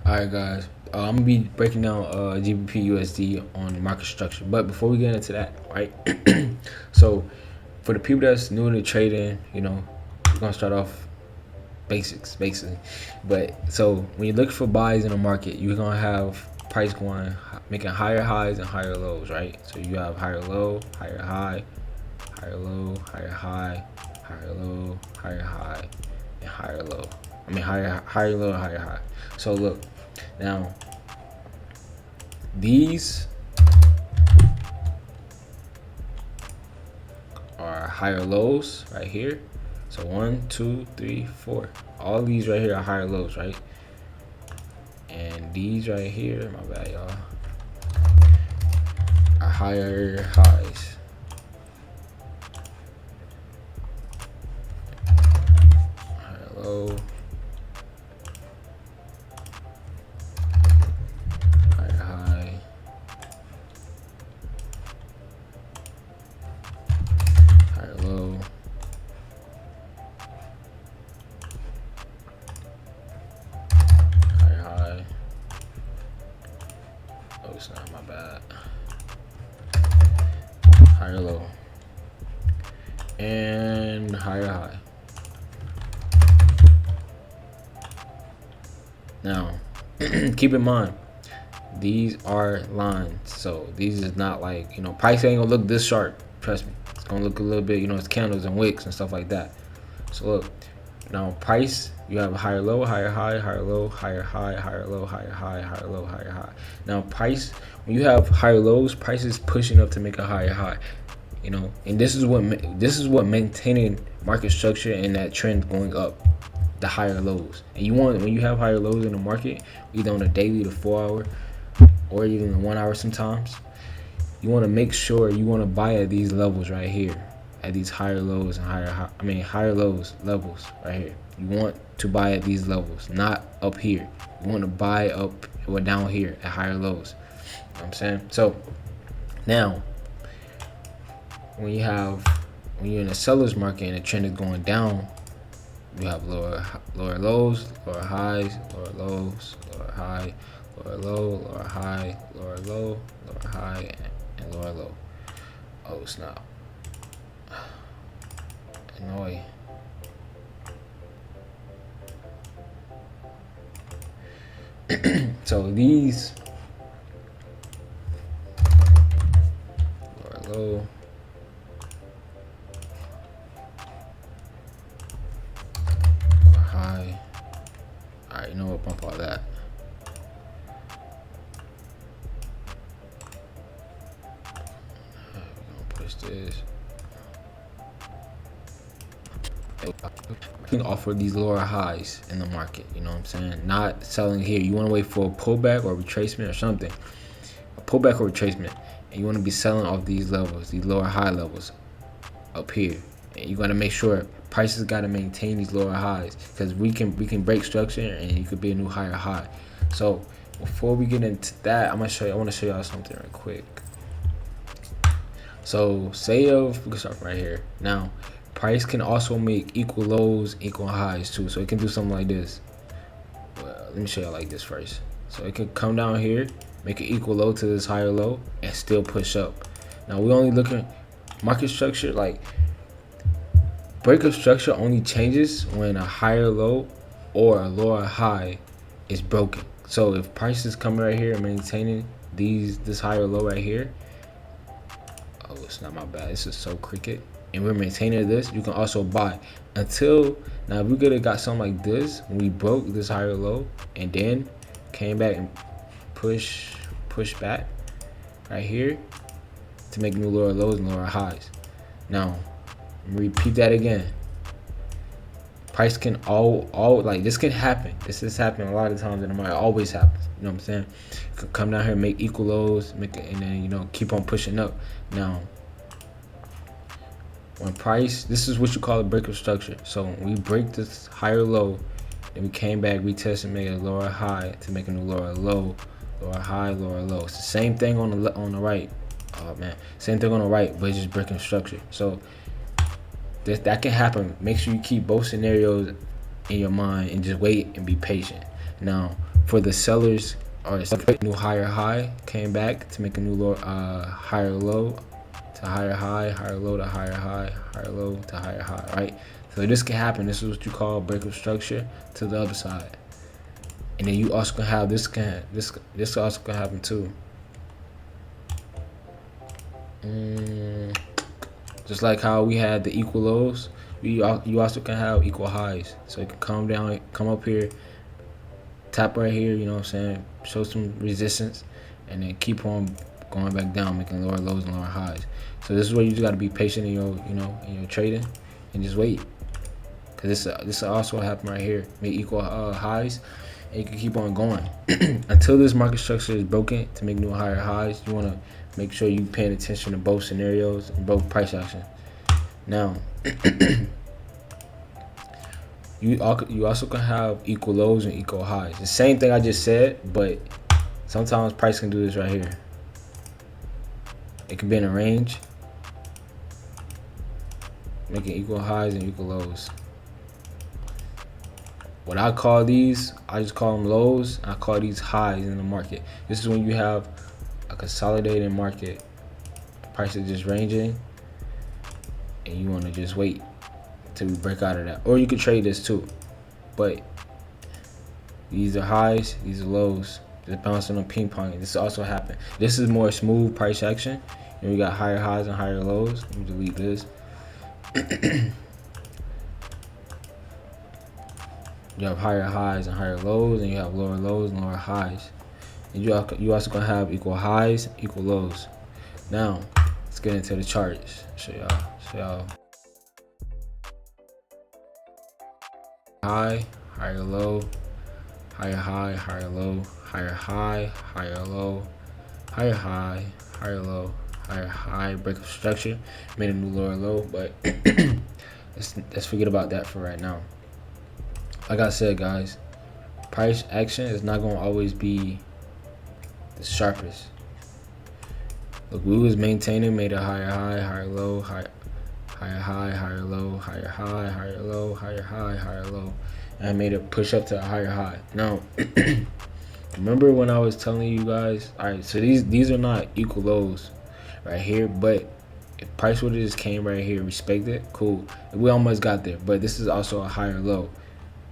Alright guys, I'm gonna be breaking down GBP USD on market structure. But before we get into that, right? So for the people that's new to trading, we're gonna start off basics basically. But so when you look for buys in the market, you're gonna have price going making higher highs and higher lows, right? So you have higher low, higher high, higher low, higher high, higher low, higher high, and higher low. I mean higher low, higher high. So look, now these are higher lows right here. So 1, 2, 3, 4. All these right here are higher lows, right? And these right here, my bad y'all, are higher highs. Higher low. Higher high. Higher low. Higher high. Oh, it's not, my bad. Higher low. And higher high. Now, keep in mind, these are lines. So these is not like, price ain't gonna look this sharp. Trust me. It's gonna look a little bit, it's candles and wicks and stuff like that. So look, now price, you have a higher low, higher high, higher low, higher high, higher low, higher high, higher low, higher high. Now price, when you have higher lows, price is pushing up to make a higher high. And this is what maintaining market structure and that trend going up, the higher lows. And when you have higher lows in the market, either on a daily, the 4 hour, or even the 1 hour sometimes, you want to make sure you want to buy at these levels right here, at these higher lows and higher lows levels right here. You want to buy at these levels, not up here. You want to buy up or down here at higher lows. You know what I'm saying? So now, when you're in a seller's market and the trend is going down, you have lower lows, lower highs, lower lows, lower high, lower low, lower high, lower low, lower high, and lower low. Oh snap! Annoy. So these lower low. Alright, you know what? Bump all that. We're gonna push this. You can offer these lower highs in the market, you know what I'm saying? Not selling here. You want to wait for a pullback or retracement or something. A pullback or retracement. And you want to be selling off these levels, these lower high levels up here. And you got to make sure prices got to maintain these lower highs, because we can break structure and you could be a new higher high. So before we get into that, I want to show y'all something real quick. So we can start right here. Now price can also make equal lows, equal highs too. So it can do something like this. Well, let me show y'all like this first. So it could come down here, make an equal low to this higher low, and still push up. Now we only looking market structure, like breakup structure only changes when a higher low or a lower high is broken. So if price is coming right here and maintaining this higher low right here, oh, it's not my bad. This is so cricket. And we're maintaining this, you can also buy until now. If we could have got something like this when we broke this higher low and then came back and push back right here to make new lower lows and lower highs. Now repeat that again. Price can all like this can happen. This is happening a lot of times in the market. It always happens. You know what I'm saying? You could come down here, make equal lows, and then keep on pushing up. Now when price, this is what you call a breakup structure. So when we break this higher low, then we came back, retested, and made a lower high to make a new lower low, lower high, lower low. It's the same thing on the right. Oh man, same thing on the right, but it's just breaking structure. So that can happen. Make sure you keep both scenarios in your mind and just wait and be patient. Now, for the sellers, or new higher high came back to make a new low, higher low to higher high, higher low to higher high, higher low to higher high, right? So this can happen. This is what you call breakup structure to the other side. And then you also can have this also can happen too. Just like how we had the equal lows, you also can have equal highs. So it can come down, come up here, tap right here, you know what I'm saying? Show some resistance, and then keep on going back down, making lower lows and lower highs. So this is where you just got to be patient in your, in your trading, and just wait. Cause this also happen right here, make equal highs, and you can keep on going until this market structure is broken to make new higher highs. You want to make sure you paying attention to both scenarios and both price action. Now, you also can have equal lows and equal highs. The same thing I just said, but sometimes price can do this right here. It can be in a range, making equal highs and equal lows. What I call these, I just call them lows. I call these highs in the market. This is when you have a consolidated market, price is just ranging, and you want to just wait till we break out of that. Or you could trade this too, but these are highs, these are lows. Just bouncing on ping pong. This also happened. This is more smooth price action. And we got higher highs and higher lows. Let me delete this. You have higher highs and higher lows, and you have lower lows and lower highs. And you also gonna have equal highs, equal lows. Now, let's get into the charts. Show y'all. High, higher low, higher high, higher low, higher high, higher low, higher high, higher low, higher high. Breakup structure made a new lower low, but let's forget about that for right now. Like I said, guys, price action is not gonna always be the sharpest. Look, we was maintaining, made a higher high, higher low, higher high, higher low, higher high, higher low, higher high, higher low, and I made it push up to a higher high. Now, remember when I was telling you guys? All right, so these are not equal lows right here, but if price would have just came right here, respect it, cool. We almost got there, but this is also a higher low.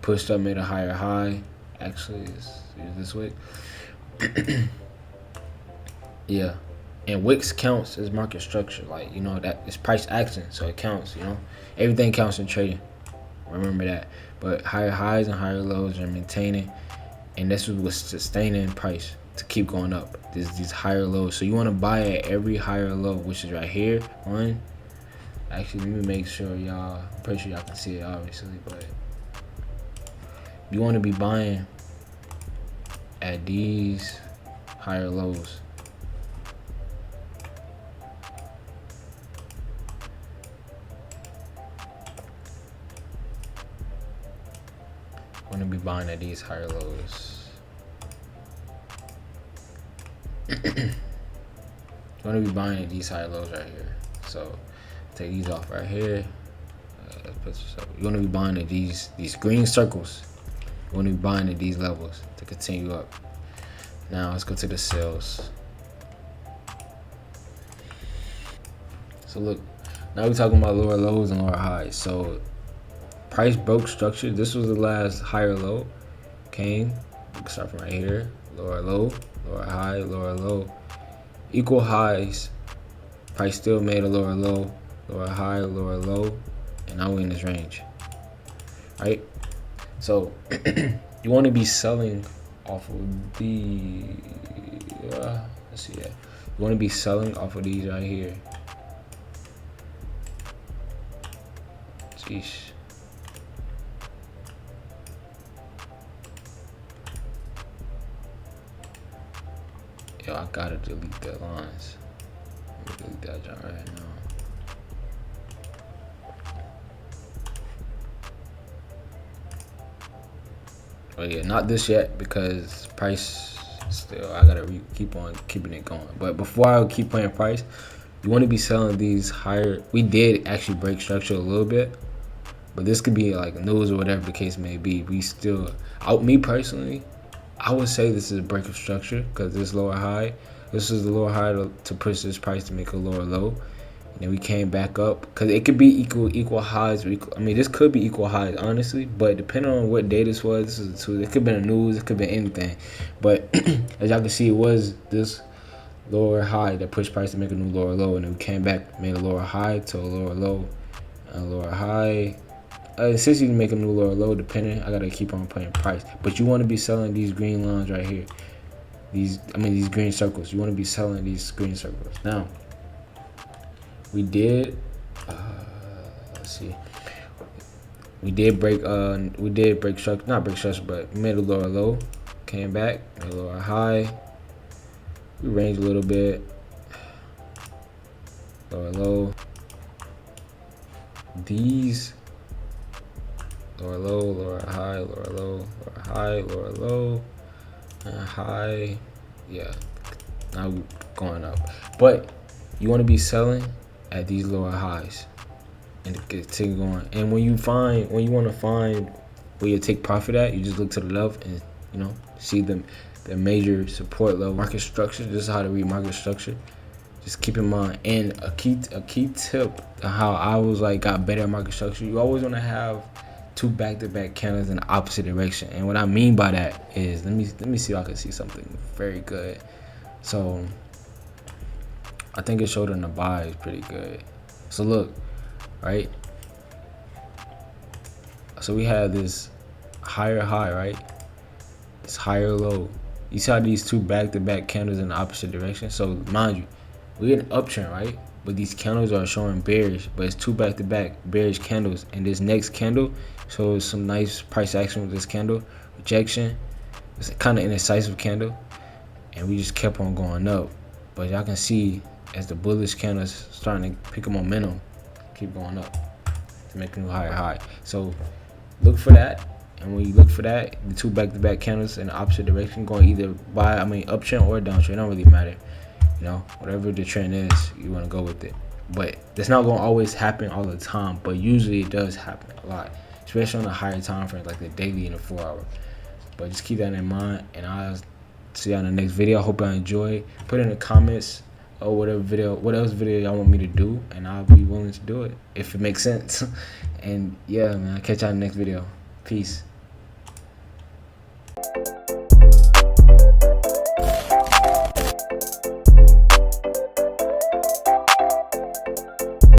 Pushed up, made a higher high. Actually, it's this wick. Yeah, and wicks counts as market structure. Like, that it's price action, so it counts. Everything counts in trading. Remember that. But higher highs and higher lows are maintaining, and this is what's sustaining price to keep going up. These higher lows. So you want to buy at every higher low, which is right here. One. Actually, let me make sure y'all. I'm pretty sure y'all can see it, obviously, but you want to be buying at these higher lows. Want to be buying at these higher lows. You want to be buying at these higher lows right here. So take these off right here. You want to be buying at these green circles. You want to be buying at these levels to continue up. Now let's go to the sales. So look, now we're talking about lower lows and lower highs. So price broke structure. This was the last higher low. Came. We can start from right here. Lower low, lower high, lower low. Equal highs. Price still made a lower low, lower high, lower low, and now we're in this range. Right? So you want to be selling off of the let's see, yeah. You want to be selling off of these right here. Sheesh. Yo, I gotta delete that lines. Let me delete that junk right now. Oh yeah, not this yet because price still, I gotta keep on keeping it going. But before I keep playing price, you want to be selling these higher. We did actually break structure a little bit, but this could be like news or whatever the case may be. We still, me personally, I would say this is a break of structure because this lower high, this is the lower high to push this price to make a lower low. And then we came back up because it could be equal highs. I mean, this could be equal highs, honestly. But depending on what day this was, this is a Tuesday. It could have been the news. It could have been anything. But as y'all can see, it was this lower high that pushed price to make a new lower low. And then we came back, made a lower high to a lower low, a lower high. Since you can make a new lower low, depending, I gotta keep on playing price. But you want to be selling these green lines right here. These green circles. You want to be selling these green circles. Now, we did. Let's see. We did break. Structure. Not break structure, but we made a lower low. Came back, made a lower high. We ranged a little bit. Lower low. These. Lower low, lower high, lower low, lower high, lower low, and high. Yeah, now we're going up. But you want to be selling at these lower highs and get things going. And when you want to find where you take profit at, you just look to the left and see the major support level. Market structure. This is how to read market structure. Just keep in mind. And a key tip to how I was got better at market structure. You always want to have two back-to-back candles in the opposite direction. And what I mean by that is, let me see if I can see something very good. So I think it showed in the buy is pretty good. So look, right? So we have this higher high, right? This higher low. You see how these two back-to-back candles in the opposite direction? So mind you, we're in an uptrend, right? But these candles are showing bearish, but it's two back-to-back bearish candles. And this next candle shows some nice price action with this candle. Rejection. It's kind of indecisive candle. And we just kept on going up. But y'all can see as the bullish candles starting to pick up momentum, keep going up to make a new higher high. So look for that. And when you look for that, the two back-to-back candles in the opposite direction going either uptrend or downtrend. It don't really matter. Whatever the trend is, you want to go with it. But that's not going to always happen all the time. But usually it does happen a lot, especially on the higher time frame, like the daily and the 4 hour. But just keep that in mind. And I'll see you on the next video. I hope y'all enjoy. Put in the comments or what else video y'all want me to do, and I'll be willing to do it if it makes sense. And yeah, man, I'll catch y'all in the next video. Peace.